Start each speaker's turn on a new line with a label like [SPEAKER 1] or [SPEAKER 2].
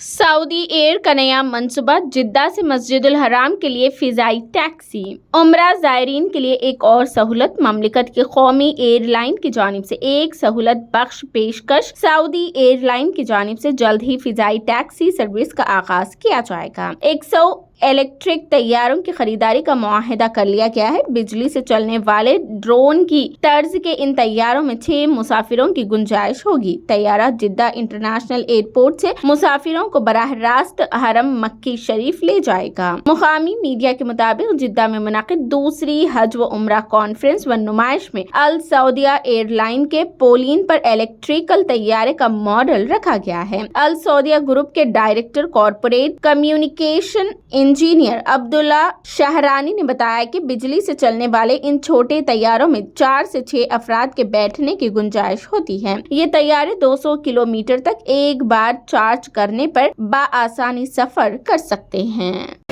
[SPEAKER 1] Saudi air का नया मंसूबा, जिद्दा से मस्जिदुल हराम के लिए फिजाई टैक्सी। उम्रा ज़ायरीन के लिए एक और सहूलत। ममलिकत की कौमी एयरलाइन की जानिब से एक सहूलत बख्श पेशकश। सऊदी एयरलाइन की जानिब से जल्द ही फिजाई टैक्सी सर्विस का आगाज किया जाएगा। 100 इलेक्ट्रिक तैयारों की खरीदारी का मुआहदा कर लिया गया है। बिजली से चलने वाले ड्रोन की तर्ज के इन तैयारों में 6 मुसाफिरों की गुंजाइश होगी। तैयारा जिद्दा इंटरनेशनल एयरपोर्ट से मुसाफिरों को बराह रास्त हरम मक्की शरीफ ले जाएगा। मुकामी मीडिया के मुताबिक जिद्दा में मुनाकिद दूसरी हज व उम्रा कॉन्फ्रेंस व नुमाइश में अल सऊदिया एयरलाइन के पोलिन पर इलेक्ट्रिकल तैयारे का मॉडल रखा गया है। अल सऊदिया ग्रुप के director corporate communication engineer Abdullah Shahrani ने बताया कि बिजली से चलने वाले इन छोटे तैयारों में 4 से 6 अफराद के बैठने की गुंजाइश होती है। ये तैयारे 200 किलोमीटर तक एक बार चार्ज करने पर बाआसानी सफर कर सकते हैं।